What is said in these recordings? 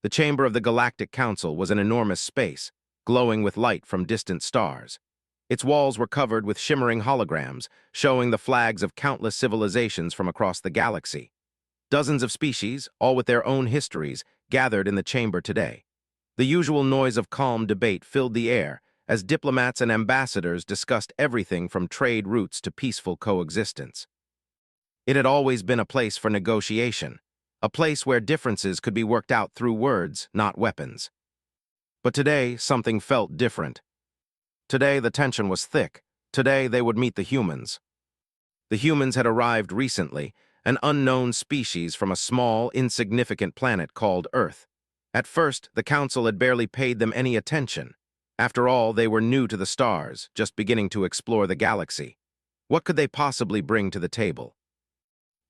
The chamber of the Galactic Council was an enormous space, glowing with light from distant stars. Its walls were covered with shimmering holograms, showing the flags of countless civilizations from across the galaxy. Dozens of species, all with their own histories, gathered in the chamber today. The usual noise of calm debate filled the air as diplomats and ambassadors discussed everything from trade routes to peaceful coexistence. It had always been a place for negotiation, a place where differences could be worked out through words, not weapons. But today, something felt different. Today, the tension was thick. Today, they would meet the humans. The humans had arrived recently, an unknown species from a small, insignificant planet called Earth. At first, the Council had barely paid them any attention. After all, they were new to the stars, just beginning to explore the galaxy. What could they possibly bring to the table?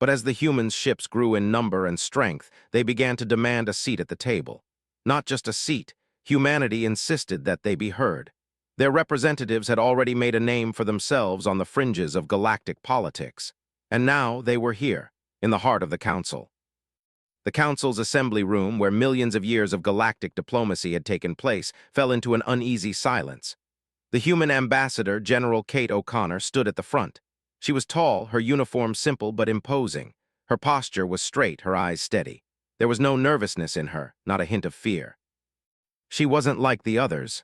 But as the humans' ships grew in number and strength, they began to demand a seat at the table. Not just a seat, humanity insisted that they be heard. Their representatives had already made a name for themselves on the fringes of galactic politics. And now they were here, in the heart of the Council. The Council's assembly room, where millions of years of galactic diplomacy had taken place, fell into an uneasy silence. The human ambassador, General Kate O'Connor, stood at the front. She was tall, her uniform simple but imposing. Her posture was straight, her eyes steady. There was no nervousness in her, not a hint of fear. She wasn't like the others.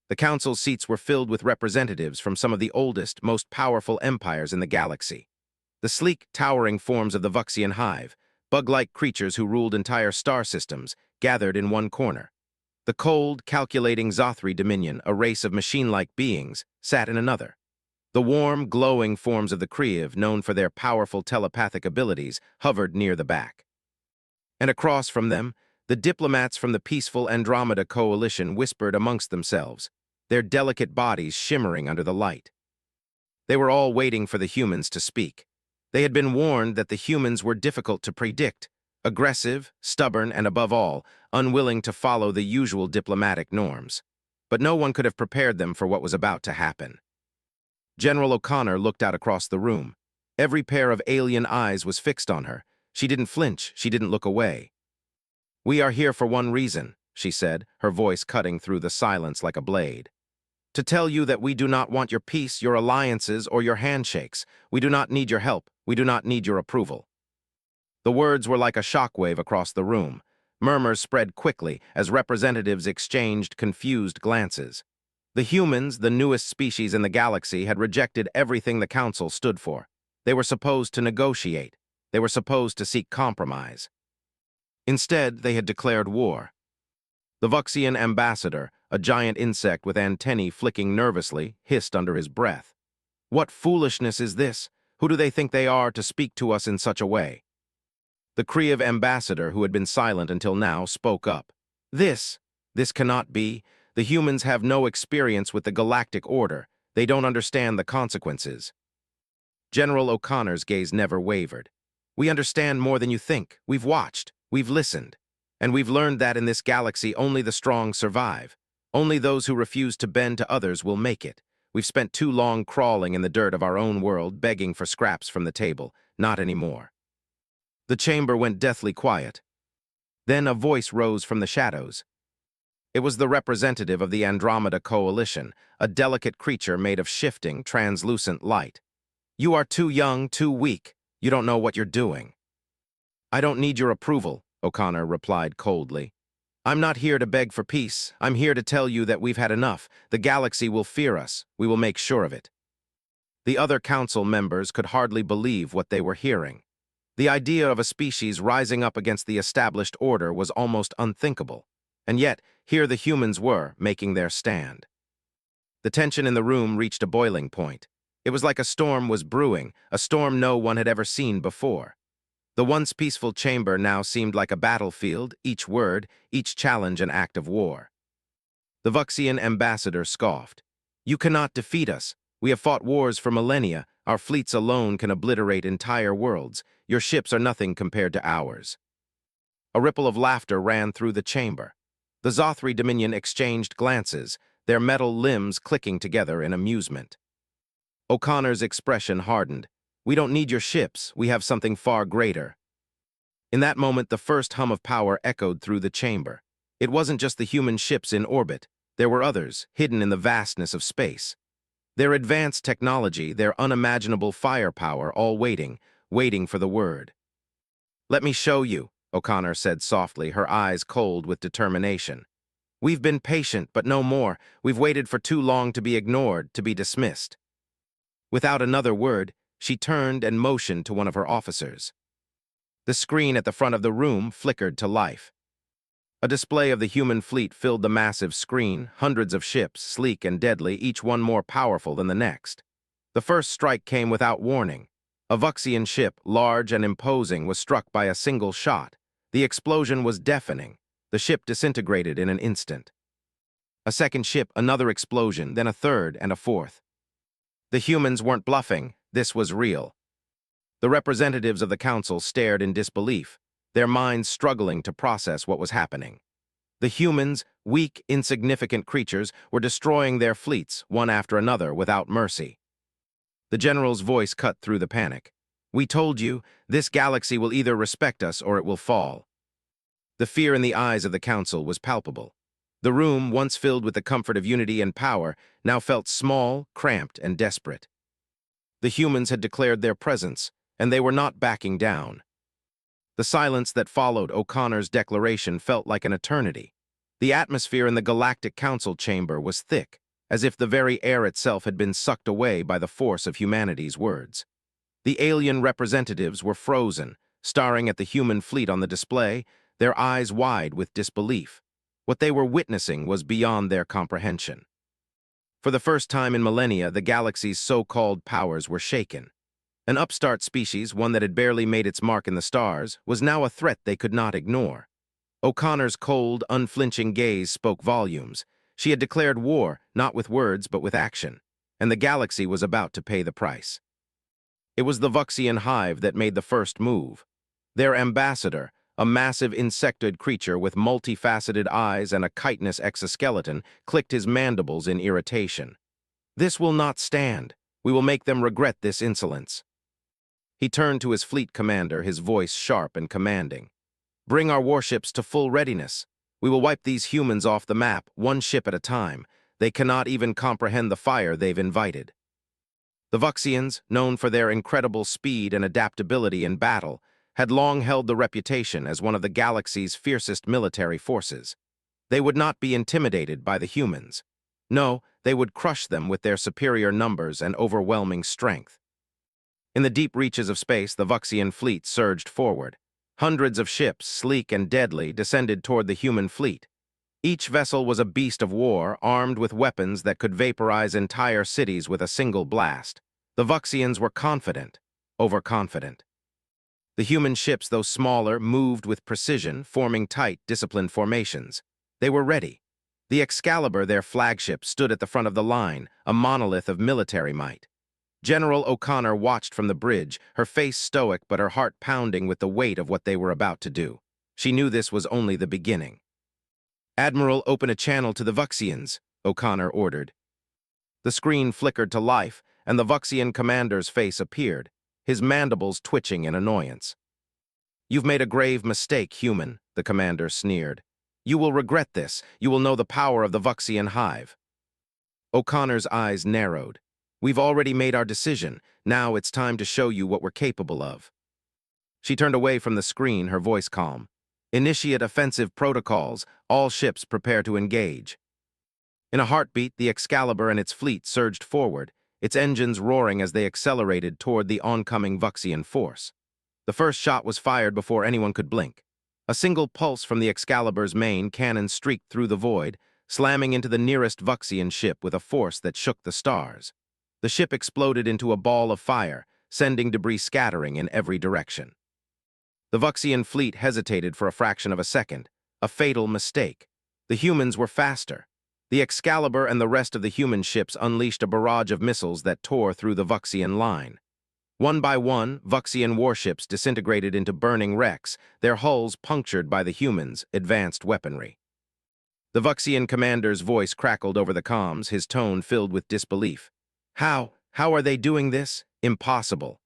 The Council's seats were filled with representatives from some of the oldest, most powerful empires in the galaxy. The sleek, towering forms of the Vuxian hive, bug-like creatures who ruled entire star systems, gathered in one corner. The cold, calculating Zothri Dominion, a race of machine-like beings, sat in another. The warm, glowing forms of the Kriev, known for their powerful telepathic abilities, hovered near the back. And across from them, the diplomats from the peaceful Andromeda Coalition whispered amongst themselves, their delicate bodies shimmering under the light. They were all waiting for the humans to speak. They had been warned that the humans were difficult to predict, aggressive, stubborn, and above all, unwilling to follow the usual diplomatic norms. But no one could have prepared them for what was about to happen. General O'Connor looked out across the room. Every pair of alien eyes was fixed on her. She didn't flinch, she didn't look away. "We are here for one reason," she said, her voice cutting through the silence like a blade. "To tell you that we do not want your peace, your alliances, or your handshakes. We do not need your help. We do not need your approval." The words were like a shockwave across the room. Murmurs spread quickly as representatives exchanged confused glances. The humans, the newest species in the galaxy, had rejected everything the Council stood for. They were supposed to negotiate. They were supposed to seek compromise. Instead, they had declared war. The Vuxian ambassador, a giant insect with antennae flicking nervously, hissed under his breath. "What foolishness is this? Who do they think they are to speak to us in such a way?" The Kriev ambassador, who had been silent until now, spoke up. This cannot be. The humans have no experience with the galactic order. They don't understand the consequences." General O'Connor's gaze never wavered. "We understand more than you think. We've watched. We've listened. And we've learned that in this galaxy only the strong survive. Only those who refuse to bend to others will make it. We've spent too long crawling in the dirt of our own world, begging for scraps from the table. Not anymore." The chamber went deathly quiet. Then a voice rose from the shadows. It was the representative of the Andromeda Coalition, a delicate creature made of shifting, translucent light. "You are too young, too weak. You don't know what you're doing." "I don't need your approval," O'Connor replied coldly. "I'm not here to beg for peace. I'm here to tell you that we've had enough. The galaxy will fear us. We will make sure of it." The other council members could hardly believe what they were hearing. The idea of a species rising up against the established order was almost unthinkable. And yet, here the humans were, making their stand. The tension in the room reached a boiling point. It was like a storm was brewing, a storm no one had ever seen before. The once peaceful chamber now seemed like a battlefield, each word, each challenge an act of war. The Vuxian ambassador scoffed. "You cannot defeat us. We have fought wars for millennia. Our fleets alone can obliterate entire worlds. Your ships are nothing compared to ours." A ripple of laughter ran through the chamber. The Zothri Dominion exchanged glances, their metal limbs clicking together in amusement. O'Connor's expression hardened. "We don't need your ships. We have something far greater." In that moment, the first hum of power echoed through the chamber. It wasn't just the human ships in orbit. There were others, hidden in the vastness of space. Their advanced technology, their unimaginable firepower, all waiting for the word. "Let me show you," O'Connor said softly, her eyes cold with determination. "We've been patient, but no more. We've waited for too long to be ignored, to be dismissed." Without another word, she turned and motioned to one of her officers. The screen at the front of the room flickered to life. A display of the human fleet filled the massive screen, hundreds of ships, sleek and deadly, each one more powerful than the next. The first strike came without warning. A Vuxian ship, large and imposing, was struck by a single shot. The explosion was deafening. The ship disintegrated in an instant. A second ship, another explosion, then a third and a fourth. The humans weren't bluffing. This was real. The representatives of the council stared in disbelief, their minds struggling to process what was happening. The humans, weak, insignificant creatures, were destroying their fleets, one after another, without mercy. The general's voice cut through the panic. "We told you, this galaxy will either respect us or it will fall." The fear in the eyes of the council was palpable. The room, once filled with the comfort of unity and power, now felt small, cramped, and desperate. The humans had declared their presence, and they were not backing down. The silence that followed O'Connor's declaration felt like an eternity. The atmosphere in the Galactic Council chamber was thick, as if the very air itself had been sucked away by the force of humanity's words. The alien representatives were frozen, staring at the human fleet on the display, their eyes wide with disbelief. What they were witnessing was beyond their comprehension. For the first time in millennia, the galaxy's so-called powers were shaken. An upstart species, one that had barely made its mark in the stars, was now a threat they could not ignore. O'Connor's cold, unflinching gaze spoke volumes. She had declared war, not with words but with action, and the galaxy was about to pay the price. It was the Vuxian hive that made the first move. Their ambassador, a massive insectoid creature with multifaceted eyes and a chitinous exoskeleton, clicked his mandibles in irritation. "This will not stand. We will make them regret this insolence." He turned to his fleet commander, his voice sharp and commanding. "Bring our warships to full readiness. We will wipe these humans off the map, one ship at a time. They cannot even comprehend the fire they've invited." The Vuxians, known for their incredible speed and adaptability in battle, had long held the reputation as one of the galaxy's fiercest military forces. They would not be intimidated by the humans. No, they would crush them with their superior numbers and overwhelming strength. In the deep reaches of space, the Vuxian fleet surged forward. Hundreds of ships, sleek and deadly, descended toward the human fleet. Each vessel was a beast of war, armed with weapons that could vaporize entire cities with a single blast. The Vuxians were confident, overconfident. The human ships, though smaller, moved with precision, forming tight, disciplined formations. They were ready. The Excalibur, their flagship, stood at the front of the line, a monolith of military might. General O'Connor watched from the bridge, her face stoic but her heart pounding with the weight of what they were about to do. She knew this was only the beginning. "Admiral, open a channel to the Vuxians," O'Connor ordered. The screen flickered to life, and the Vuxian commander's face appeared, his mandibles twitching in annoyance. "You've made a grave mistake, human," the commander sneered. "You will regret this. You will know the power of the Vuxian hive." O'Connor's eyes narrowed. "We've already made our decision. Now it's time to show you what we're capable of." She turned away from the screen, her voice calm. "Initiate offensive protocols. All ships prepare to engage." In a heartbeat, the Excalibur and its fleet surged forward, its engines roaring as they accelerated toward the oncoming Vuxian force. The first shot was fired before anyone could blink. A single pulse from the Excalibur's main cannon streaked through the void, slamming into the nearest Vuxian ship with a force that shook the stars. The ship exploded into a ball of fire, sending debris scattering in every direction. The Vuxian fleet hesitated for a fraction of a second, a fatal mistake. The humans were faster. The Excalibur and the rest of the human ships unleashed a barrage of missiles that tore through the Vuxian line. One by one, Vuxian warships disintegrated into burning wrecks, their hulls punctured by the humans' advanced weaponry. The Vuxian commander's voice crackled over the comms, his tone filled with disbelief. How are they doing this? Impossible."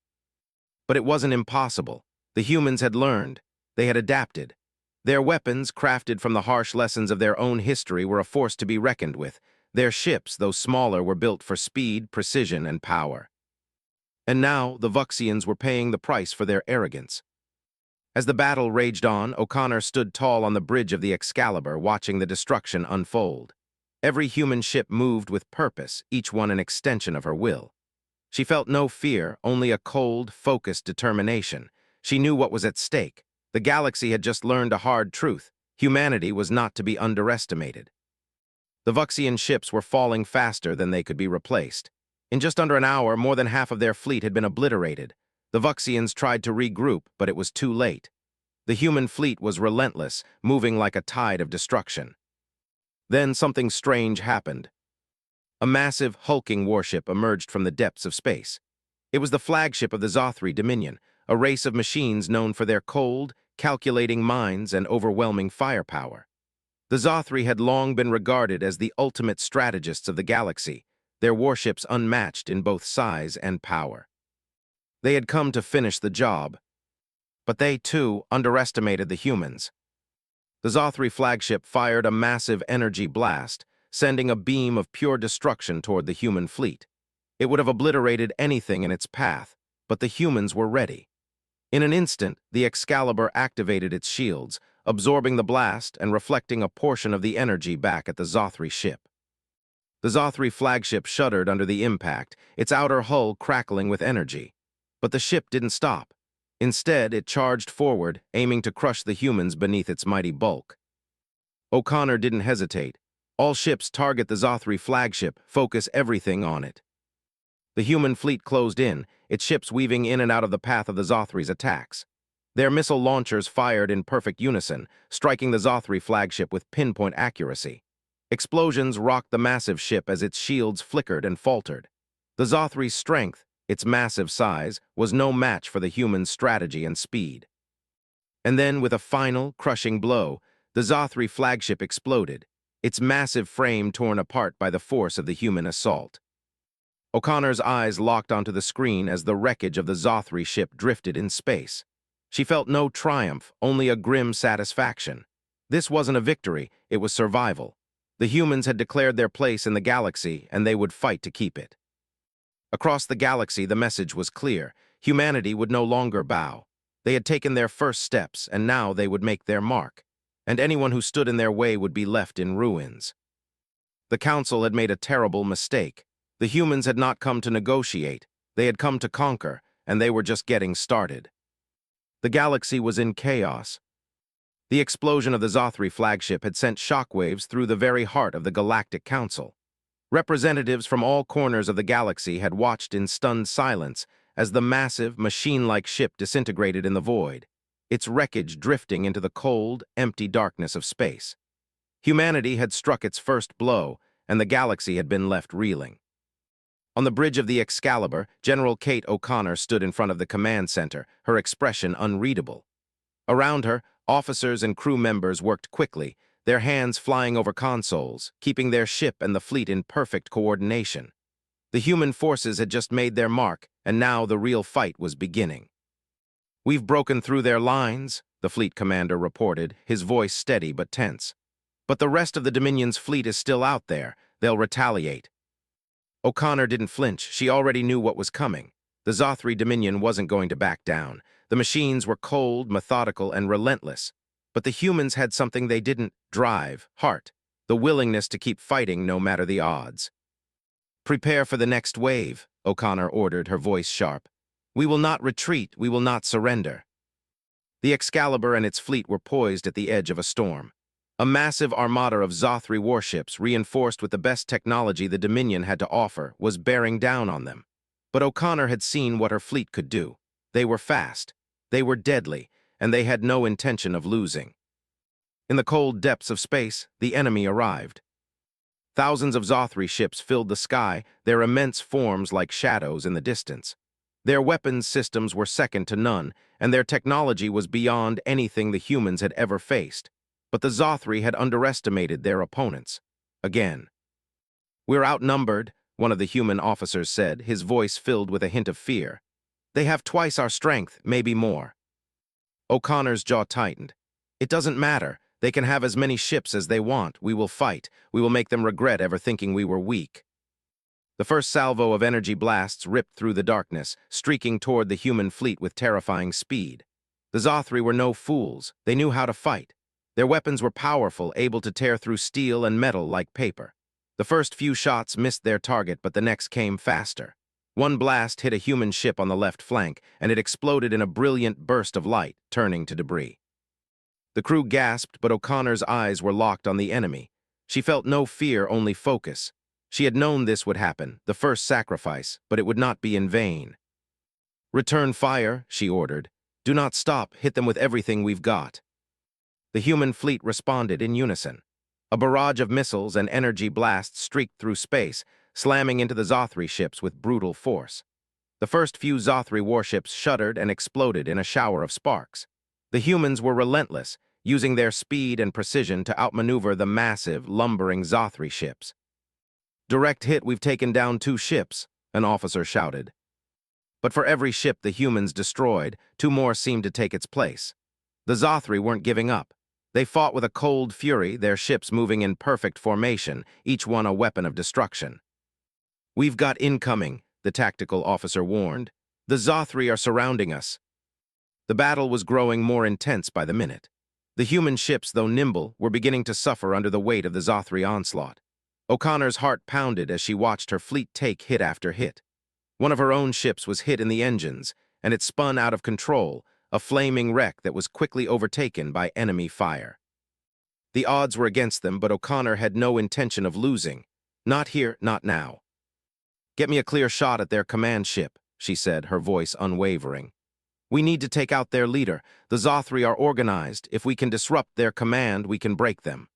But it wasn't impossible. The humans had learned. They had adapted. Their weapons, crafted from the harsh lessons of their own history, were a force to be reckoned with. Their ships, though smaller, were built for speed, precision, and power. And now the Vuxians were paying the price for their arrogance. As the battle raged on, O'Connor stood tall on the bridge of the Excalibur, watching the destruction unfold. Every human ship moved with purpose, each one an extension of her will. She felt no fear, only a cold, focused determination. She knew what was at stake. The galaxy had just learned a hard truth. Humanity was not to be underestimated. The Vuxian ships were falling faster than they could be replaced. In just under an hour, more than half of their fleet had been obliterated. The Vuxians tried to regroup, but it was too late. The human fleet was relentless, moving like a tide of destruction. Then something strange happened. A massive, hulking warship emerged from the depths of space. It was the flagship of the Zothri Dominion, a race of machines known for their cold, calculating minds and overwhelming firepower. The Zothri had long been regarded as the ultimate strategists of the galaxy, their warships unmatched in both size and power. They had come to finish the job, but they, too, underestimated the humans. The Zothri flagship fired a massive energy blast, sending a beam of pure destruction toward the human fleet. It would have obliterated anything in its path, but the humans were ready. In an instant, the Excalibur activated its shields, absorbing the blast and reflecting a portion of the energy back at the Zothri ship. The Zothri flagship shuddered under the impact, its outer hull crackling with energy. But the ship didn't stop. Instead, it charged forward, aiming to crush the humans beneath its mighty bulk. O'Connor didn't hesitate. All ships target the Zothri flagship, focus everything on it. The human fleet closed in, its ships weaving in and out of the path of the Zothri's attacks. Their missile launchers fired in perfect unison, striking the Zothri flagship with pinpoint accuracy. Explosions rocked the massive ship as its shields flickered and faltered. The Zothri's strength, its massive size, was no match for the human's strategy and speed. And then, with a final, crushing blow, the Zothri flagship exploded, its massive frame torn apart by the force of the human assault. O'Connor's eyes locked onto the screen as the wreckage of the Zothri ship drifted in space. She felt no triumph, only a grim satisfaction. This wasn't a victory, it was survival. The humans had declared their place in the galaxy, and they would fight to keep it. Across the galaxy, the message was clear. Humanity would no longer bow. They had taken their first steps, and now they would make their mark. And anyone who stood in their way would be left in ruins. The Council had made a terrible mistake. The humans had not come to negotiate. They had come to conquer, and they were just getting started. The galaxy was in chaos. The explosion of the Zothri flagship had sent shockwaves through the very heart of the Galactic Council. Representatives from all corners of the galaxy had watched in stunned silence as the massive, machine-like ship disintegrated in the void, its wreckage drifting into the cold, empty darkness of space. Humanity had struck its first blow, and the galaxy had been left reeling. On the bridge of the Excalibur, General Kate O'Connor stood in front of the command center, her expression unreadable. Around her, officers and crew members worked quickly, their hands flying over consoles, keeping their ship and the fleet in perfect coordination. The human forces had just made their mark, and now the real fight was beginning. "We've broken through their lines," the fleet commander reported, his voice steady but tense. "But the rest of the Dominion's fleet is still out there. They'll retaliate." O'Connor didn't flinch. She already knew what was coming. The Zothri Dominion wasn't going to back down. The machines were cold, methodical, and relentless. But the humans had something they didn't: drive, heart, the willingness to keep fighting no matter the odds. "Prepare for the next wave," O'Connor ordered, her voice sharp. "We will not retreat, we will not surrender." The Excalibur and its fleet were poised at the edge of a storm. A massive armada of Zothri warships, reinforced with the best technology the Dominion had to offer, was bearing down on them. But O'Connor had seen what her fleet could do. They were fast, they were deadly, and they had no intention of losing. In the cold depths of space, the enemy arrived. Thousands of Zothri ships filled the sky, their immense forms like shadows in the distance. Their weapons systems were second to none, and their technology was beyond anything the humans had ever faced. But the Zothri had underestimated their opponents. Again. "We're outnumbered," one of the human officers said, his voice filled with a hint of fear. "They have twice our strength, maybe more." O'Connor's jaw tightened. It doesn't matter. They can have as many ships as they want. We will fight. We will make them regret ever thinking we were weak. The first salvo of energy blasts ripped through the darkness, streaking toward the human fleet with terrifying speed. The Zothri were no fools. They knew how to fight. Their weapons were powerful, able to tear through steel and metal like paper. The first few shots missed their target, but the next came faster. One blast hit a human ship on the left flank, and it exploded in a brilliant burst of light, turning to debris. The crew gasped, but O'Connor's eyes were locked on the enemy. She felt no fear, only focus. She had known this would happen, the first sacrifice, but it would not be in vain. "Return fire," she ordered. "Do not stop. Hit them with everything we've got." The human fleet responded in unison. A barrage of missiles and energy blasts streaked through space, slamming into the Zothri ships with brutal force. The first few Zothri warships shuddered and exploded in a shower of sparks. The humans were relentless, using their speed and precision to outmaneuver the massive, lumbering Zothri ships. "Direct hit, we've taken down 2 ships," an officer shouted. But for every ship the humans destroyed, 2 more seemed to take its place. The Zothri weren't giving up. They fought with a cold fury, their ships moving in perfect formation, each one a weapon of destruction. "We've got incoming," the tactical officer warned. "The Zothri are surrounding us." The battle was growing more intense by the minute. The human ships, though nimble, were beginning to suffer under the weight of the Zothri onslaught. O'Connor's heart pounded as she watched her fleet take hit after hit. One of her own ships was hit in the engines, and it spun out of control, a flaming wreck that was quickly overtaken by enemy fire. The odds were against them, but O'Connor had no intention of losing. Not here, not now. "Get me a clear shot at their command ship," she said, her voice unwavering. "We need to take out their leader. The Zothri are organized. If we can disrupt their command, we can break them."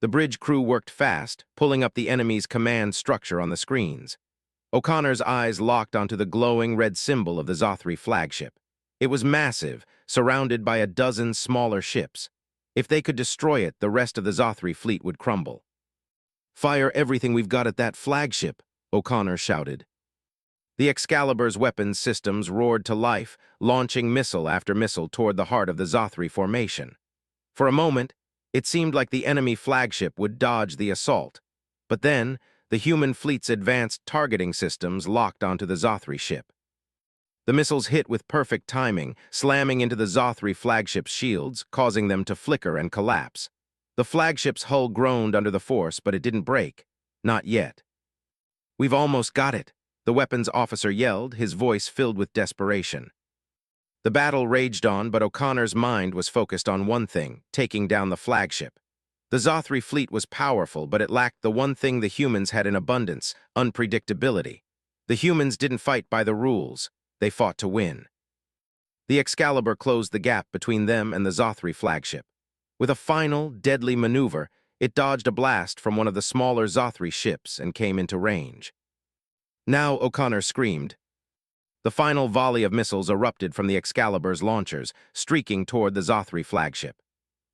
The bridge crew worked fast, pulling up the enemy's command structure on the screens. O'Connor's eyes locked onto the glowing red symbol of the Zothri flagship. It was massive, surrounded by a dozen smaller ships. If they could destroy it, the rest of the Zothri fleet would crumble. "Fire everything we've got at that flagship," O'Connor shouted. The Excalibur's weapons systems roared to life, launching missile after missile toward the heart of the Zothri formation. For a moment, it seemed like the enemy flagship would dodge the assault. But then, the human fleet's advanced targeting systems locked onto the Zothri ship. The missiles hit with perfect timing, slamming into the Zothri flagship's shields, causing them to flicker and collapse. The flagship's hull groaned under the force, but it didn't break. Not yet. "We've almost got it," the weapons officer yelled, his voice filled with desperation. The battle raged on, but O'Connor's mind was focused on one thing: taking down the flagship. The Zothri fleet was powerful, but it lacked the one thing the humans had in abundance: unpredictability. The humans didn't fight by the rules. They fought to win. The Excalibur closed the gap between them and the Zothri flagship. With a final, deadly maneuver, it dodged a blast from one of the smaller Zothri ships and came into range. "Now," O'Connor screamed. The final volley of missiles erupted from the Excalibur's launchers, streaking toward the Zothri flagship.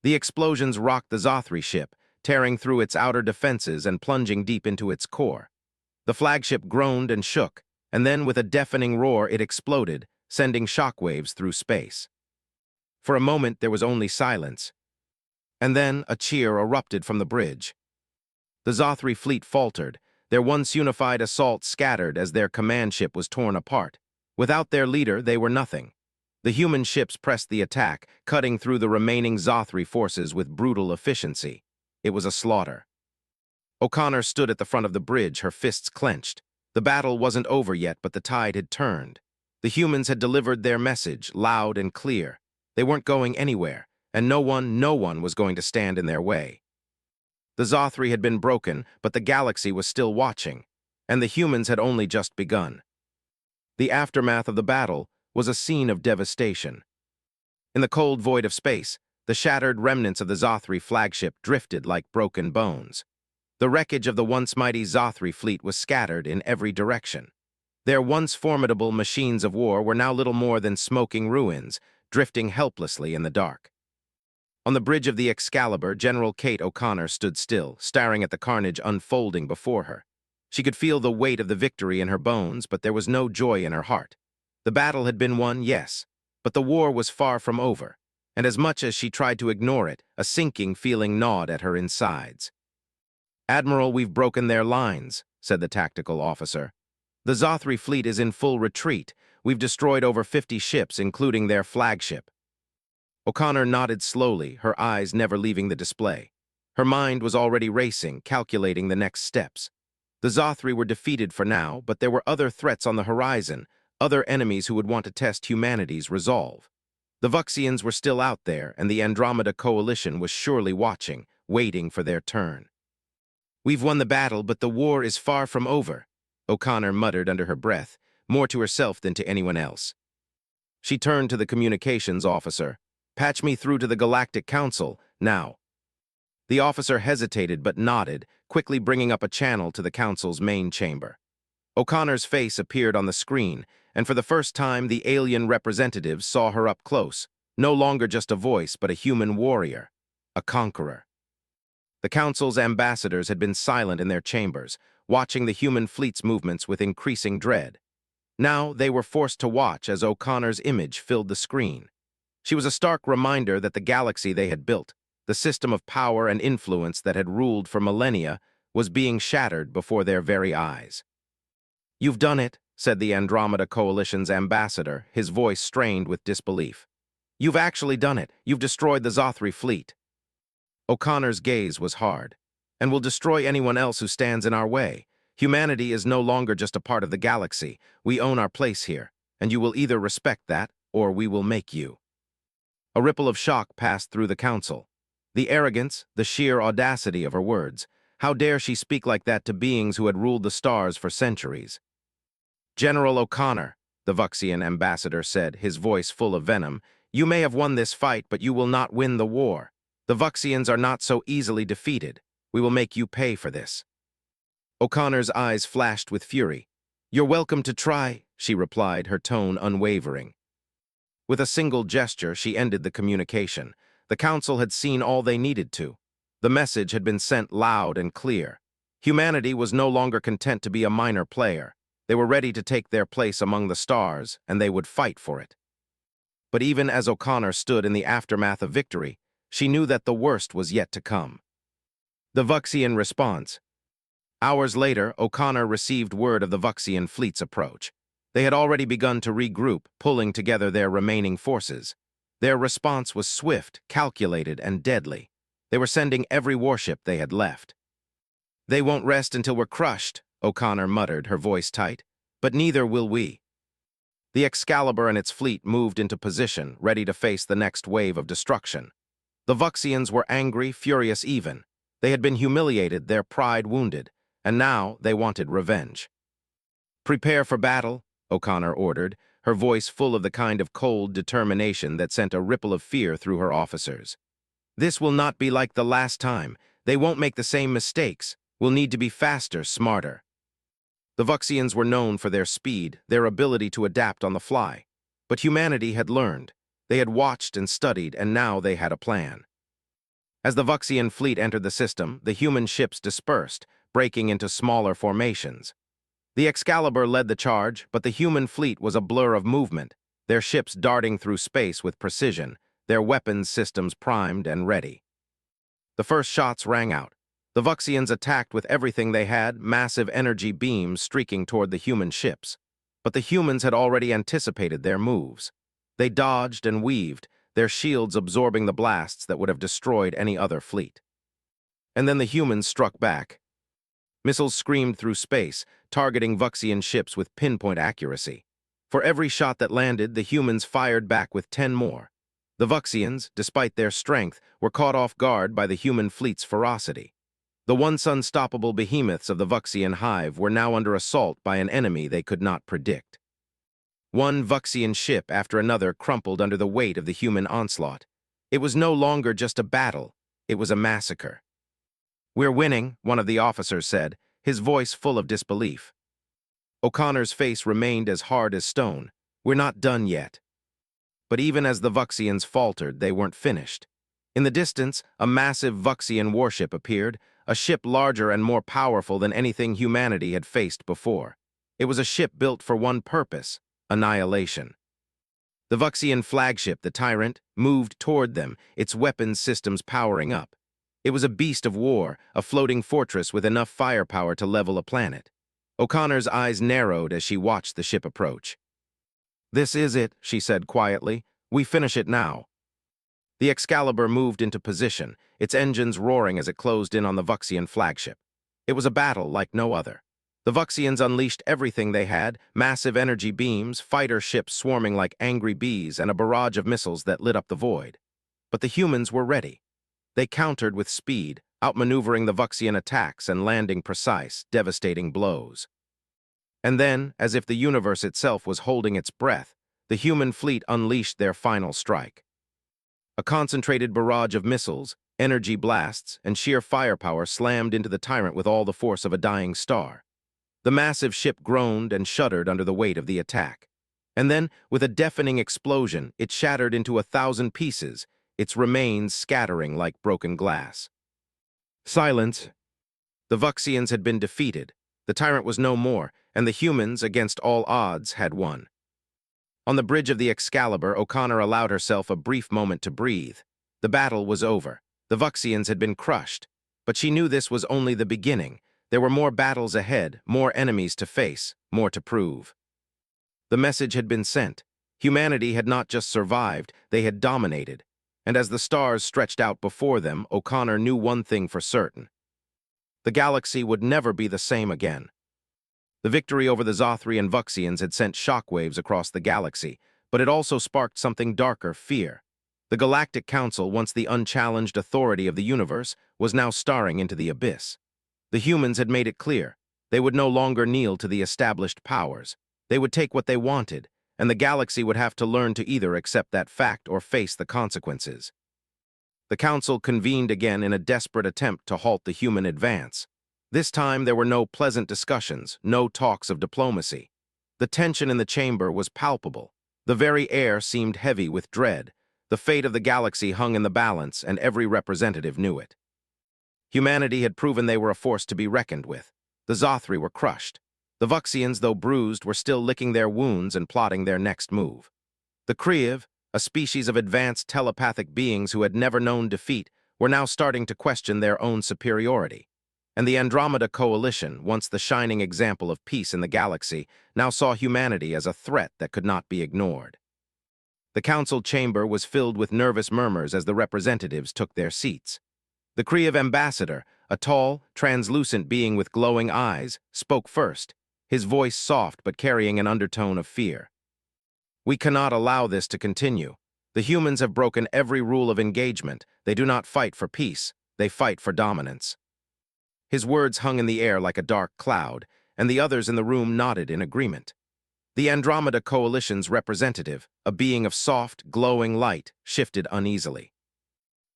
The explosions rocked the Zothri ship, tearing through its outer defenses and plunging deep into its core. The flagship groaned and shook, and then with a deafening roar it exploded, sending shockwaves through space. For a moment there was only silence, and then a cheer erupted from the bridge. The Zothri fleet faltered, their once unified assault scattered as their command ship was torn apart. Without their leader, they were nothing. The human ships pressed the attack, cutting through the remaining Zothri forces with brutal efficiency. It was a slaughter. O'Connor stood at the front of the bridge, her fists clenched. The battle wasn't over yet, but the tide had turned. The humans had delivered their message, loud and clear. They weren't going anywhere, and no one was going to stand in their way. The Zothri had been broken, but the galaxy was still watching, and the humans had only just begun. The aftermath of the battle was a scene of devastation. In the cold void of space, the shattered remnants of the Zothri flagship drifted like broken bones. The wreckage of the once mighty Zothri fleet was scattered in every direction. Their once formidable machines of war were now little more than smoking ruins, drifting helplessly in the dark. On the bridge of the Excalibur, General Kate O'Connor stood still, staring at the carnage unfolding before her. She could feel the weight of the victory in her bones, but there was no joy in her heart. The battle had been won, yes, But the war was far from over, and as much as she tried to ignore it, a sinking feeling gnawed at her insides. "Admiral, we've broken their lines," said the tactical officer. "The Zothri fleet is in full retreat. We've destroyed over 50 ships, including their flagship." O'Connor nodded slowly, her eyes never leaving the display. Her mind was already racing, calculating the next steps. The Zothri were defeated for now, but there were other threats on the horizon, other enemies who would want to test humanity's resolve. The Vuxians were still out there, and the Andromeda Coalition was surely watching, waiting for their turn. "We've won the battle, but the war is far from over," O'Connor muttered under her breath, more to herself than to anyone else. She turned to the communications officer. "Patch me through to the Galactic Council, now." The officer hesitated but nodded, quickly bringing up a channel to the council's main chamber. O'Connor's face appeared on the screen, and for the first time the alien representatives saw her up close, no longer just a voice but a human warrior, a conqueror. The council's ambassadors had been silent in their chambers, watching the human fleet's movements with increasing dread. Now they were forced to watch as O'Connor's image filled the screen. She was a stark reminder that the galaxy they had built, the system of power and influence that had ruled for millennia, was being shattered before their very eyes. "You've done it," said the Andromeda Coalition's ambassador, his voice strained with disbelief. "You've actually done it. You've destroyed the Zothri fleet." O'Connor's gaze was hard. "And will destroy anyone else who stands in our way. Humanity is no longer just a part of the galaxy. We own our place here, and you will either respect that, or we will make you." A ripple of shock passed through the council. The arrogance, the sheer audacity of her words. How dare she speak like that to beings who had ruled the stars for centuries? "General O'Connor," the Vuxian ambassador said, his voice full of venom, "you may have won this fight, but you will not win the war. The Vuxians are not so easily defeated. We will make you pay for this." O'Connor's eyes flashed with fury. "You're welcome to try," she replied, her tone unwavering. With a single gesture, she ended the communication. The council had seen all they needed to. The message had been sent loud and clear. Humanity was no longer content to be a minor player. They were ready to take their place among the stars, and they would fight for it. But even as O'Connor stood in the aftermath of victory, she knew that the worst was yet to come. The Vuxian response. Hours later, O'Connor received word of the Vuxian fleet's approach. They had already begun to regroup, pulling together their remaining forces. Their response was swift, calculated, and deadly. They were sending every warship they had left. "They won't rest until we're crushed," O'Connor muttered, her voice tight. "But neither will we." The Excalibur and its fleet moved into position, ready to face the next wave of destruction. The Vuxians were angry, furious even. They had been humiliated, their pride wounded, and now they wanted revenge. "Prepare for battle," O'Connor ordered, her voice full of the kind of cold determination that sent a ripple of fear through her officers. "This will not be like the last time. They won't make the same mistakes. We'll need to be faster, smarter." The Vuxians were known for their speed, their ability to adapt on the fly. But humanity had learned. They had watched and studied, and now they had a plan. As the Vuxian fleet entered the system, the human ships dispersed, breaking into smaller formations. The Excalibur led the charge, but the human fleet was a blur of movement, their ships darting through space with precision, their weapons systems primed and ready. The first shots rang out. The Vuxians attacked with everything they had, massive energy beams streaking toward the human ships. But the humans had already anticipated their moves. They dodged and weaved, their shields absorbing the blasts that would have destroyed any other fleet. And then the humans struck back. Missiles screamed through space, targeting Vuxian ships with pinpoint accuracy. For every shot that landed, the humans fired back with 10 more. The Vuxians, despite their strength, were caught off guard by the human fleet's ferocity. The once unstoppable behemoths of the Vuxian hive were now under assault by an enemy they could not predict. One Vuxian ship after another crumpled under the weight of the human onslaught. It was no longer just a battle, it was a massacre. "We're winning," one of the officers said, his voice full of disbelief. O'Connor's face remained as hard as stone. "We're not done yet." But even as the Vuxians faltered, they weren't finished. In the distance, a massive Vuxian warship appeared, a ship larger and more powerful than anything humanity had faced before. It was a ship built for one purpose: annihilation. The Vuxian flagship, the Tyrant, moved toward them, its weapons systems powering up. It was a beast of war, a floating fortress with enough firepower to level a planet. O'Connor's eyes narrowed as she watched the ship approach. "This is it," she said quietly. "We finish it now." The Excalibur moved into position, its engines roaring as it closed in on the Vuxian flagship. It was a battle like no other. The Vuxians unleashed everything they had, massive energy beams, fighter ships swarming like angry bees, and a barrage of missiles that lit up the void. But the humans were ready. They countered with speed, outmaneuvering the Vuxian attacks and landing precise, devastating blows. And then, as if the universe itself was holding its breath, the human fleet unleashed their final strike. A concentrated barrage of missiles, energy blasts, and sheer firepower slammed into the Tyrant with all the force of a dying star. The massive ship groaned and shuddered under the weight of the attack. And then, with a deafening explosion, it shattered into 1,000 pieces, its remains scattering like broken glass. Silence. The Vuxians had been defeated. The Tyrant was no more, and the humans, against all odds, had won. On the bridge of the Excalibur, O'Connor allowed herself a brief moment to breathe. The battle was over. The Vuxians had been crushed. But she knew this was only the beginning. There were more battles ahead, more enemies to face, more to prove. The message had been sent. Humanity had not just survived, they had dominated. And as the stars stretched out before them, O'Connor knew one thing for certain. The galaxy would never be the same again. The victory over the Zothri and Vuxians had sent shockwaves across the galaxy, but it also sparked something darker, fear. The Galactic Council, once the unchallenged authority of the universe, was now staring into the abyss. The humans had made it clear. They would no longer kneel to the established powers. They would take what they wanted, and the galaxy would have to learn to either accept that fact or face the consequences. The Council convened again in a desperate attempt to halt the human advance. This time there were no pleasant discussions, no talks of diplomacy. The tension in the chamber was palpable. The very air seemed heavy with dread. The fate of the galaxy hung in the balance, and every representative knew it. Humanity had proven they were a force to be reckoned with. The Zothri were crushed. The Vuxians, though bruised, were still licking their wounds and plotting their next move. The Kriev, a species of advanced telepathic beings who had never known defeat, were now starting to question their own superiority. And the Andromeda Coalition, once the shining example of peace in the galaxy, now saw humanity as a threat that could not be ignored. The council chamber was filled with nervous murmurs as the representatives took their seats. The Kriev ambassador, a tall, translucent being with glowing eyes, spoke first, his voice soft but carrying an undertone of fear. "We cannot allow this to continue. The humans have broken every rule of engagement. They do not fight for peace. They fight for dominance." His words hung in the air like a dark cloud, and the others in the room nodded in agreement. The Andromeda Coalition's representative, a being of soft, glowing light, shifted uneasily.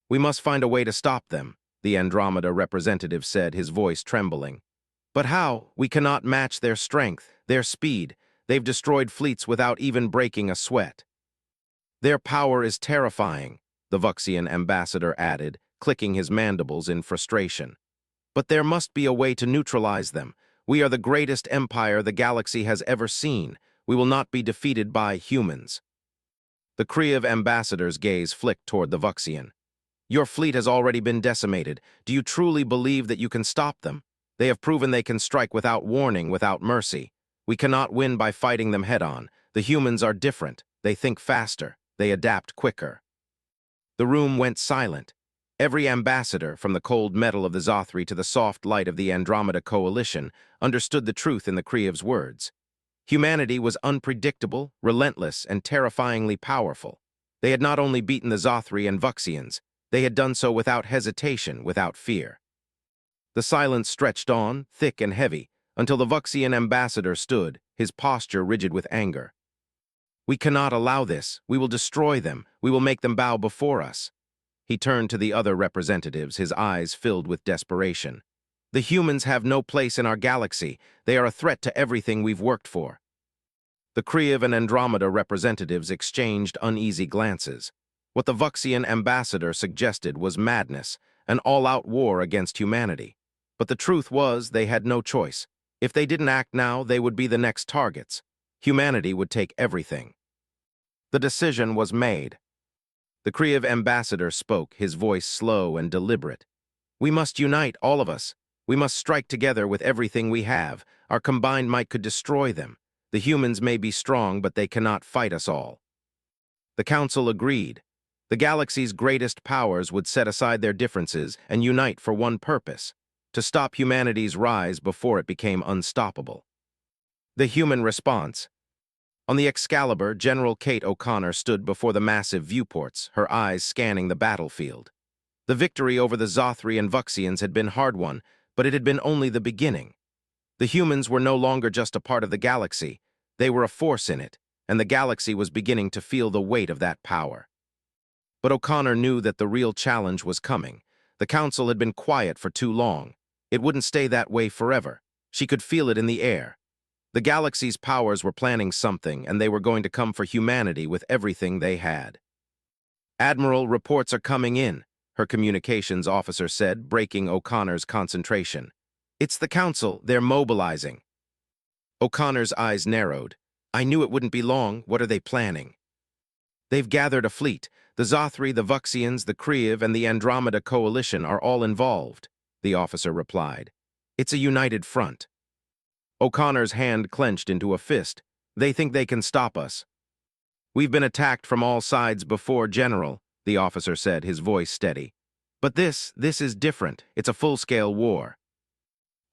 "We must find a way to stop them," the Andromeda representative said, his voice trembling. "But how? We cannot match their strength, their speed. They've destroyed fleets without even breaking a sweat." "Their power is terrifying," the Vuxian ambassador added, clicking his mandibles in frustration. "But there must be a way to neutralize them. We are the greatest empire the galaxy has ever seen. We will not be defeated by humans." The Kriev ambassador's gaze flicked toward the Vuxian. "Your fleet has already been decimated. Do you truly believe that you can stop them? They have proven they can strike without warning, without mercy. We cannot win by fighting them head-on. The humans are different. They think faster. They adapt quicker." The room went silent. Every ambassador, from the cold metal of the Zothri to the soft light of the Andromeda Coalition, understood the truth in the Kriev's words. Humanity was unpredictable, relentless, and terrifyingly powerful. They had not only beaten the Zothri and Vuxians, they had done so without hesitation, without fear. The silence stretched on, thick and heavy, until the Vuxian ambassador stood, his posture rigid with anger. "We cannot allow this. We will destroy them. We will make them bow before us." He turned to the other representatives, his eyes filled with desperation. "The humans have no place in our galaxy. They are a threat to everything we've worked for." The Kriev and Andromeda representatives exchanged uneasy glances. What the Vuxian ambassador suggested was madness, an all-out war against humanity. But the truth was they had no choice. If they didn't act now, they would be the next targets. Humanity would take everything. The decision was made. The Kriv ambassador spoke, his voice slow and deliberate. We must unite, all of us. We must strike together with everything we have. Our combined might could destroy them. The humans may be strong, but they cannot fight us all. The council agreed. The galaxy's greatest powers would set aside their differences and unite for one purpose: to stop humanity's rise before it became unstoppable. The human response. On the Excalibur, General Kate O'Connor stood before the massive viewports, her eyes scanning the battlefield. The victory over the Zothri and Vuxians had been hard-won, but it had been only the beginning. The humans were no longer just a part of the galaxy. They were a force in it, and the galaxy was beginning to feel the weight of that power. But O'Connor knew that the real challenge was coming. The council had been quiet for too long. It wouldn't stay that way forever. She could feel it in the air. The galaxy's powers were planning something, and they were going to come for humanity with everything they had. Admiral, reports are coming in, her communications officer said, breaking O'Connor's concentration. It's the council, they're mobilizing. O'Connor's eyes narrowed. I knew it wouldn't be long. What are they planning? They've gathered a fleet. The Zothri, the Vuxians, the Kriv, and the Andromeda Coalition are all involved, the officer replied. It's a united front. O'Connor's hand clenched into a fist. They think they can stop us. We've been attacked from all sides before, General, the officer said, his voice steady. But this is different. It's a full-scale war.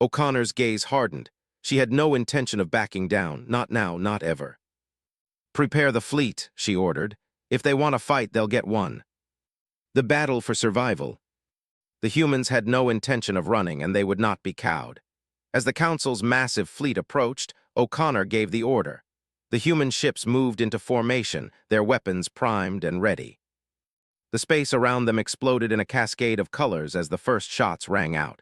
O'Connor's gaze hardened. She had no intention of backing down, not now, not ever. Prepare the fleet, she ordered. If they want to fight, they'll get one. The battle for survival. The humans had no intention of running, and they would not be cowed. As the council's massive fleet approached, O'Connor gave the order. The human ships moved into formation, their weapons primed and ready. The space around them exploded in a cascade of colors as the first shots rang out.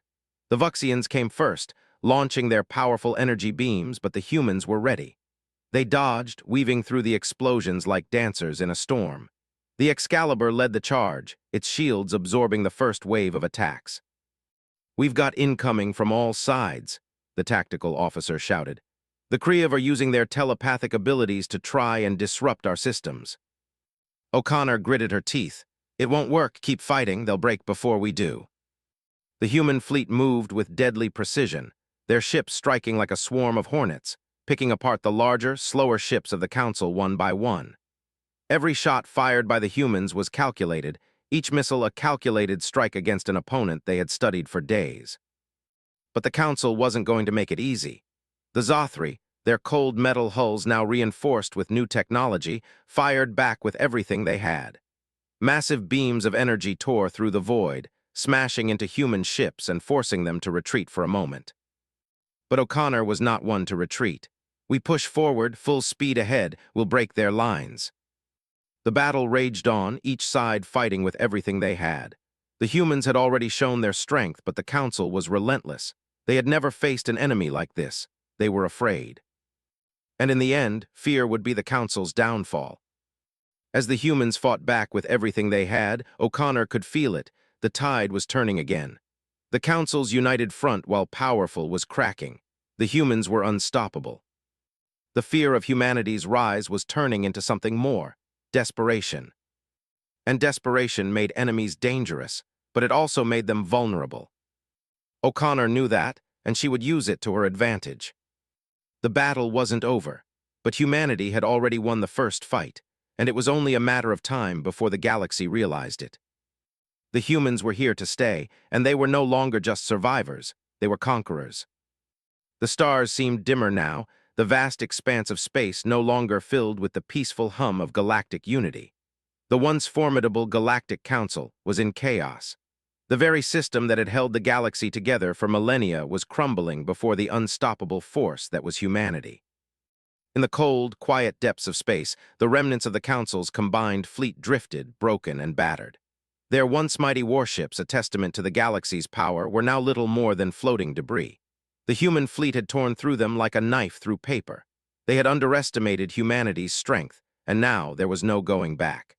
The Vuxians came first, launching their powerful energy beams, but the humans were ready. They dodged, weaving through the explosions like dancers in a storm. The Excalibur led the charge, its shields absorbing the first wave of attacks. We've got incoming from all sides, the tactical officer shouted. The Kriv are using their telepathic abilities to try and disrupt our systems. O'Connor gritted her teeth. It won't work, keep fighting, they'll break before we do. The human fleet moved with deadly precision, their ships striking like a swarm of hornets, picking apart the larger, slower ships of the council one by one. Every shot fired by the humans was calculated, each missile a calculated strike against an opponent they had studied for days. But the council wasn't going to make it easy. The Zothri, their cold metal hulls now reinforced with new technology, fired back with everything they had. Massive beams of energy tore through the void, smashing into human ships and forcing them to retreat for a moment. But O'Connor was not one to retreat. We push forward, full speed ahead, we'll break their lines. The battle raged on, each side fighting with everything they had. The humans had already shown their strength, but the council was relentless. They had never faced an enemy like this. They were afraid. And in the end, fear would be the council's downfall. As the humans fought back with everything they had, O'Connor could feel it. The tide was turning again. The council's united front, while powerful, was cracking. The humans were unstoppable. The fear of humanity's rise was turning into something more: desperation. And desperation made enemies dangerous, but it also made them vulnerable. O'Connor knew that, and she would use it to her advantage. The battle wasn't over, but humanity had already won the first fight, and it was only a matter of time before the galaxy realized it. The humans were here to stay, and they were no longer just survivors, they were conquerors. The stars seemed dimmer now, the vast expanse of space no longer filled with the peaceful hum of galactic unity. The once formidable Galactic Council was in chaos. The very system that had held the galaxy together for millennia was crumbling before the unstoppable force that was humanity. In the cold, quiet depths of space, the remnants of the Council's combined fleet drifted, broken and battered. Their once mighty warships, a testament to the galaxy's power, were now little more than floating debris. The human fleet had torn through them like a knife through paper. They had underestimated humanity's strength, and now there was no going back.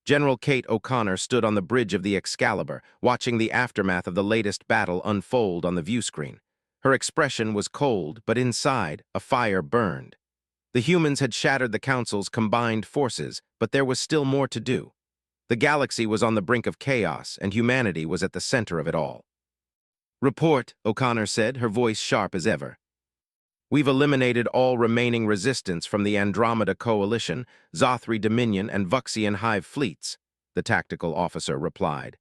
General Kate O'Connor stood on the bridge of the Excalibur, watching the aftermath of the latest battle unfold on the viewscreen. Her expression was cold, but inside, a fire burned. The humans had shattered the Council's combined forces, but there was still more to do. The galaxy was on the brink of chaos, and humanity was at the center of it all. "Report," O'Connor said, her voice sharp as ever. "We've eliminated all remaining resistance from the Andromeda Coalition, Zothri Dominion, and Vuxian Hive fleets," the tactical officer replied.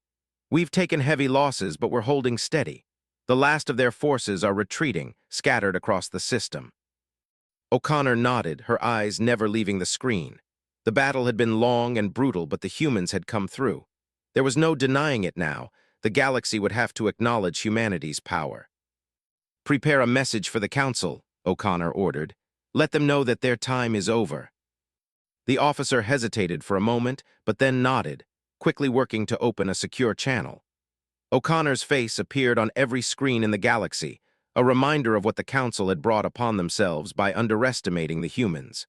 "We've taken heavy losses, but we're holding steady. The last of their forces are retreating, scattered across the system." O'Connor nodded, her eyes never leaving the screen. The battle had been long and brutal, but the humans had come through. There was no denying it now. The galaxy would have to acknowledge humanity's power. "Prepare a message for the Council," O'Connor ordered. "Let them know that their time is over." The officer hesitated for a moment, but then nodded, quickly working to open a secure channel. O'Connor's face appeared on every screen in the galaxy, a reminder of what the Council had brought upon themselves by underestimating the humans.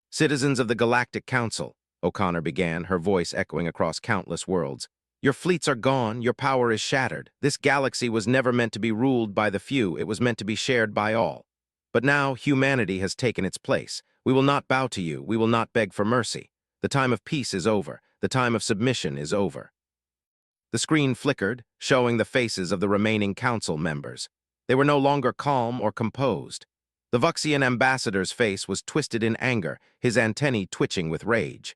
"Citizens of the Galactic Council," O'Connor began, her voice echoing across countless worlds. "Your fleets are gone, your power is shattered. This galaxy was never meant to be ruled by the few, it was meant to be shared by all. But now humanity has taken its place. We will not bow to you, we will not beg for mercy. The time of peace is over, the time of submission is over." The screen flickered, showing the faces of the remaining council members. They were no longer calm or composed. The Vuxian ambassador's face was twisted in anger, his antennae twitching with rage.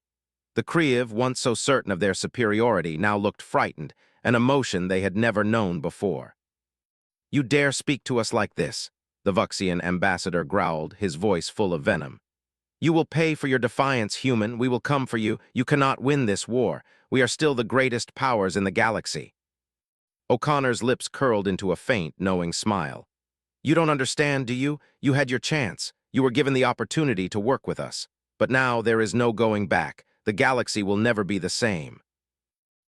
The Kriev, once so certain of their superiority, now looked frightened, an emotion they had never known before. "You dare speak to us like this?" the Vuxian ambassador growled, his voice full of venom. "You will pay for your defiance, human. We will come for you. You cannot win this war. We are still the greatest powers in the galaxy." O'Connor's lips curled into a faint, knowing smile. "You don't understand, do you? You had your chance. You were given the opportunity to work with us. But now there is no going back. The galaxy will never be the same."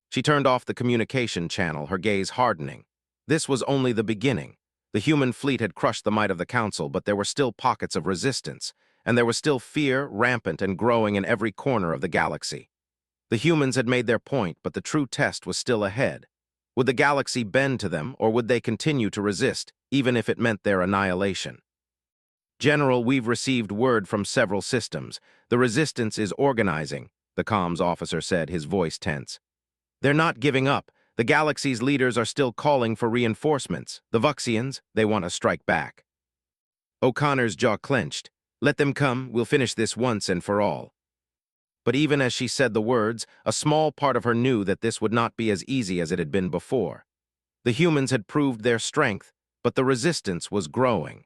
She turned off the communication channel, her gaze hardening. This was only the beginning. The human fleet had crushed the might of the Council, but there were still pockets of resistance, and there was still fear, rampant and growing in every corner of the galaxy. The humans had made their point, but the true test was still ahead. Would the galaxy bend to them, or would they continue to resist, even if it meant their annihilation? "General, we've received word from several systems. The resistance is organizing," the comms officer said, his voice tense. "They're not giving up. The galaxy's leaders are still calling for reinforcements. The Vuxians, they want to strike back." O'Connor's jaw clenched. "Let them come, we'll finish this once and for all." But even as she said the words, a small part of her knew that this would not be as easy as it had been before. The humans had proved their strength, but the resistance was growing.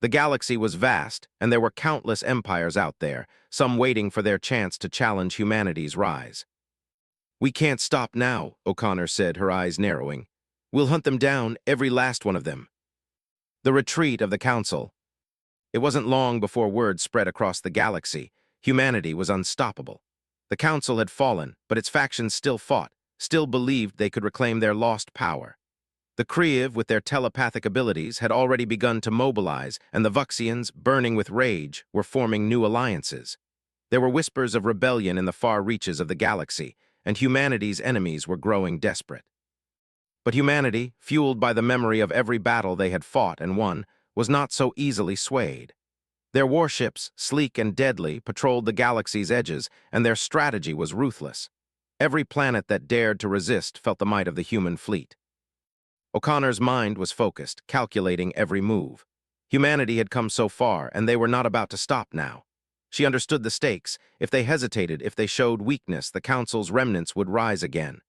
The galaxy was vast, and there were countless empires out there, some waiting for their chance to challenge humanity's rise. "We can't stop now," O'Connor said, her eyes narrowing. "We'll hunt them down, every last one of them." The retreat of the Council. It wasn't long before word spread across the galaxy. Humanity was unstoppable. The Council had fallen, but its factions still fought, still believed they could reclaim their lost power. The Kriev, with their telepathic abilities, had already begun to mobilize, and the Vuxians, burning with rage, were forming new alliances. There were whispers of rebellion in the far reaches of the galaxy, and humanity's enemies were growing desperate. But humanity, fueled by the memory of every battle they had fought and won, was not so easily swayed. Their warships, sleek and deadly, patrolled the galaxy's edges, and their strategy was ruthless. Every planet that dared to resist felt the might of the human fleet. O'Connor's mind was focused, calculating every move. Humanity had come so far, and they were not about to stop now. She understood the stakes. If they hesitated, if they showed weakness, the Council's remnants would rise again.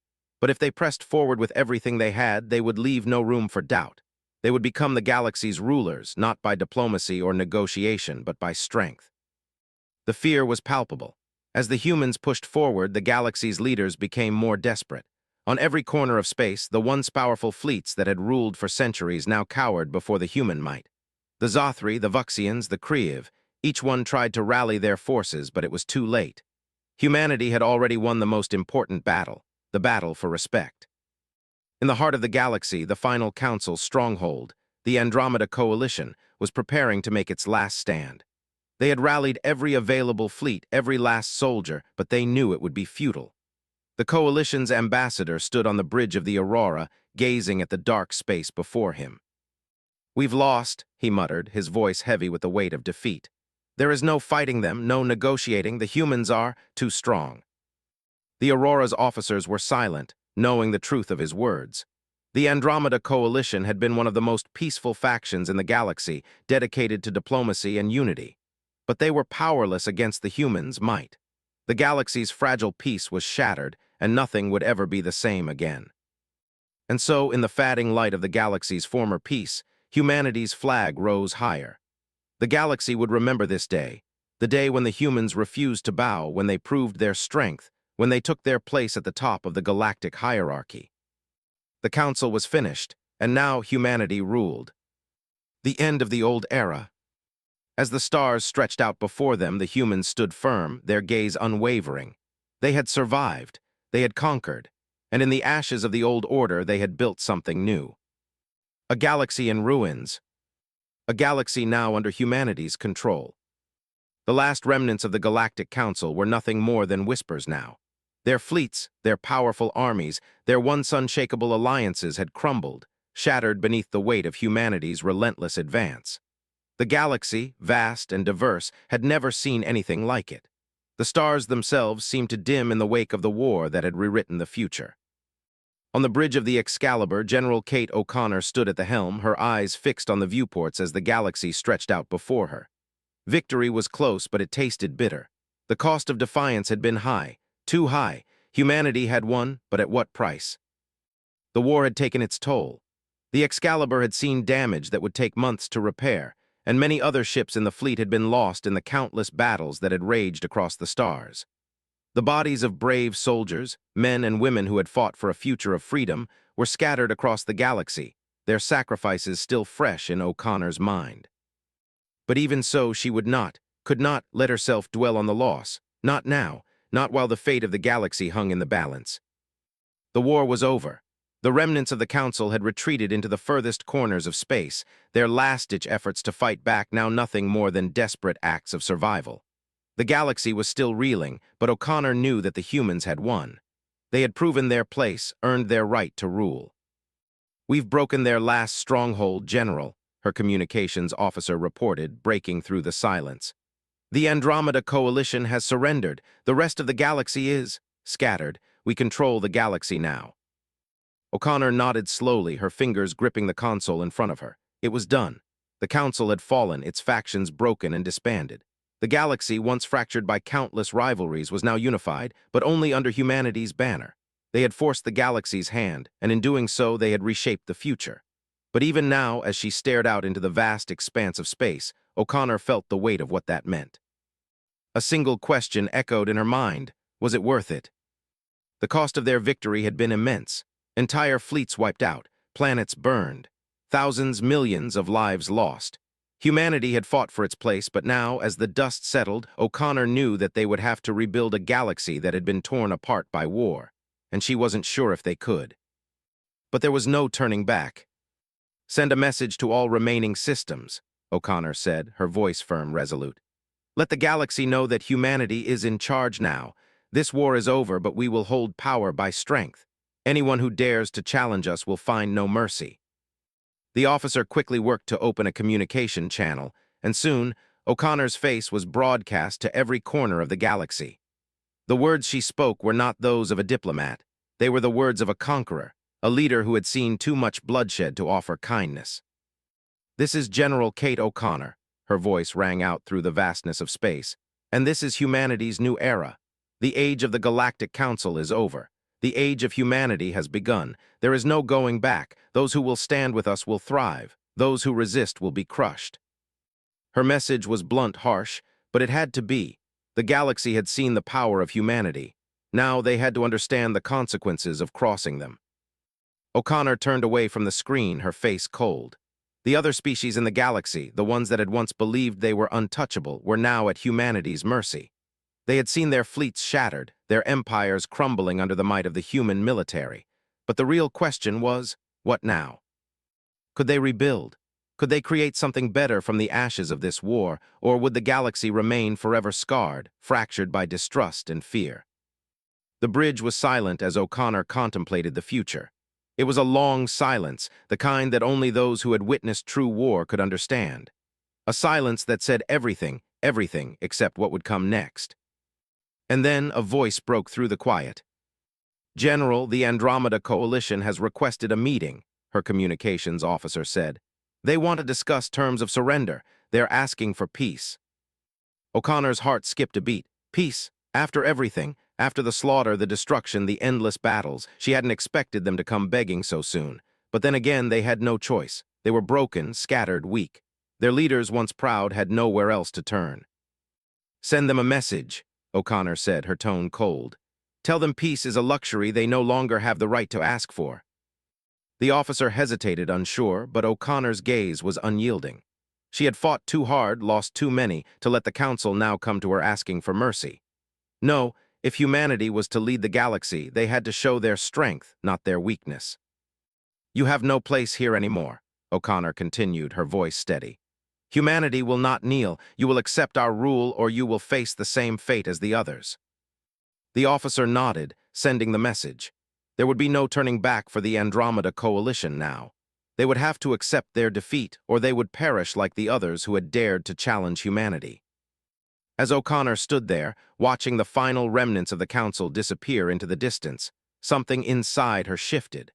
But if they pressed forward with everything they had, they would leave no room for doubt. They would become the galaxy's rulers, not by diplomacy or negotiation, but by strength. The fear was palpable. As the humans pushed forward, the galaxy's leaders became more desperate. On every corner of space, the once powerful fleets that had ruled for centuries now cowered before the human might. The Zothri, the Vuxians, the Kriev, each one tried to rally their forces, but it was too late. Humanity had already won the most important battle, the battle for respect. In the heart of the galaxy, the final Council's stronghold, the Andromeda Coalition, was preparing to make its last stand. They had rallied every available fleet, every last soldier, but they knew it would be futile. The Coalition's ambassador stood on the bridge of the Aurora, gazing at the dark space before him. "We've lost," he muttered, his voice heavy with the weight of defeat. There is no fighting them, no negotiating. The humans are too strong. The Aurora's officers were silent, knowing the truth of his words. The Andromeda Coalition had been one of the most peaceful factions in the galaxy, dedicated to diplomacy and unity. But they were powerless against the humans' might. The galaxy's fragile peace was shattered, and nothing would ever be the same again. And so, in the fading light of the galaxy's former peace, humanity's flag rose higher. The galaxy would remember this day, the day when the humans refused to bow, when they proved their strength, when they took their place at the top of the galactic hierarchy. The council was finished, and now humanity ruled. The end of the old era. As the stars stretched out before them, the humans stood firm, their gaze unwavering. They had survived, they had conquered, and in the ashes of the old order they had built something new. A galaxy in ruins. A galaxy now under humanity's control. The last remnants of the Galactic Council were nothing more than whispers now. Their fleets, their powerful armies, their once unshakable alliances had crumbled, shattered beneath the weight of humanity's relentless advance. The galaxy, vast and diverse, had never seen anything like it. The stars themselves seemed to dim in the wake of the war that had rewritten the future. On the bridge of the Excalibur, General Kate O'Connor stood at the helm, her eyes fixed on the viewports as the galaxy stretched out before her. Victory was close, but it tasted bitter. The cost of defiance had been high, too high. Humanity had won, but at what price? The war had taken its toll. The Excalibur had seen damage that would take months to repair, and many other ships in the fleet had been lost in the countless battles that had raged across the stars. The bodies of brave soldiers, men and women who had fought for a future of freedom, were scattered across the galaxy, their sacrifices still fresh in O'Connor's mind. But even so, she could not let herself dwell on the loss, not now, not while the fate of the galaxy hung in the balance. The war was over. The remnants of the Council had retreated into the furthest corners of space, their last-ditch efforts to fight back now nothing more than desperate acts of survival. The galaxy was still reeling, but O'Connor knew that the humans had won. They had proven their place, earned their right to rule. "We've broken their last stronghold, General," her communications officer reported, breaking through the silence. "The Andromeda Coalition has surrendered. The rest of the galaxy is scattered. We control the galaxy now." O'Connor nodded slowly, her fingers gripping the console in front of her. It was done. The Council had fallen, its factions broken and disbanded. The galaxy, once fractured by countless rivalries, was now unified, but only under humanity's banner. They had forced the galaxy's hand, and in doing so, they had reshaped the future. But even now, as she stared out into the vast expanse of space, O'Connor felt the weight of what that meant. A single question echoed in her mind. Was it worth it? The cost of their victory had been immense. Entire fleets wiped out, planets burned, thousands, millions of lives lost. Humanity had fought for its place, but now, as the dust settled, O'Connor knew that they would have to rebuild a galaxy that had been torn apart by war, and she wasn't sure if they could. But there was no turning back. "Send a message to all remaining systems," O'Connor said, her voice firm, resolute. "Let the galaxy know that humanity is in charge now. This war is over, but we will hold power by strength. Anyone who dares to challenge us will find no mercy." The officer quickly worked to open a communication channel, and soon, O'Connor's face was broadcast to every corner of the galaxy. The words she spoke were not those of a diplomat. They were the words of a conqueror, a leader who had seen too much bloodshed to offer kindness. "This is General Kate O'Connor," her voice rang out through the vastness of space, "and this is humanity's new era. The age of the Galactic Council is over. The age of humanity has begun. There is no going back. Those who will stand with us will thrive. Those who resist will be crushed." Her message was blunt, harsh, but it had to be. The galaxy had seen the power of humanity. Now they had to understand the consequences of crossing them. O'Connor turned away from the screen, her face cold. The other species in the galaxy, the ones that had once believed they were untouchable, were now at humanity's mercy. They had seen their fleets shattered, their empires crumbling under the might of the human military. But the real question was, what now? Could they rebuild? Could they create something better from the ashes of this war, or would the galaxy remain forever scarred, fractured by distrust and fear? The bridge was silent as O'Connor contemplated the future. It was a long silence, the kind that only those who had witnessed true war could understand. A silence that said everything, everything except what would come next. And then a voice broke through the quiet. "General, the Andromeda Coalition has requested a meeting," her communications officer said. "They want to discuss terms of surrender. They're asking for peace." O'Connor's heart skipped a beat. Peace? After everything? After the slaughter, the destruction, the endless battles? She hadn't expected them to come begging so soon. But then again, they had no choice. They were broken, scattered, weak. Their leaders, once proud, had nowhere else to turn. "Send them a message," O'Connor said, her tone cold. "Tell them peace is a luxury they no longer have the right to ask for." The officer hesitated, unsure, but O'Connor's gaze was unyielding. She had fought too hard, lost too many, to let the Council now come to her asking for mercy. No, if humanity was to lead the galaxy, they had to show their strength, not their weakness. "You have no place here anymore," O'Connor continued, her voice steady. "Humanity will not kneel. You will accept our rule, or you will face the same fate as the others." The officer nodded, sending the message. There would be no turning back for the Andromeda Coalition now. They would have to accept their defeat, or they would perish like the others who had dared to challenge humanity. As O'Connor stood there, watching the final remnants of the Council disappear into the distance, something inside her shifted.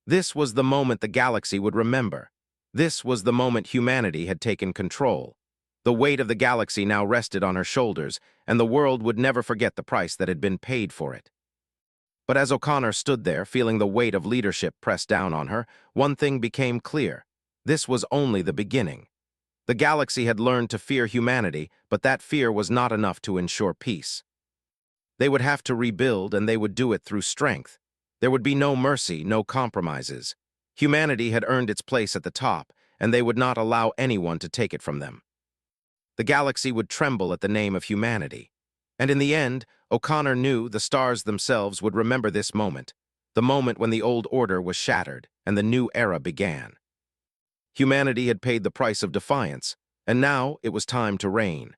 This was the moment the galaxy would remember. This was the moment humanity had taken control. The weight of the galaxy now rested on her shoulders, and the world would never forget the price that had been paid for it. But as O'Connor stood there, feeling the weight of leadership press down on her, one thing became clear. This was only the beginning. The galaxy had learned to fear humanity, but that fear was not enough to ensure peace. They would have to rebuild, and they would do it through strength. There would be no mercy, no compromises. Humanity had earned its place at the top, and they would not allow anyone to take it from them. The galaxy would tremble at the name of humanity. And in the end, O'Connor knew the stars themselves would remember this moment, the moment when the old order was shattered and the new era began. Humanity had paid the price of defiance, and now it was time to reign.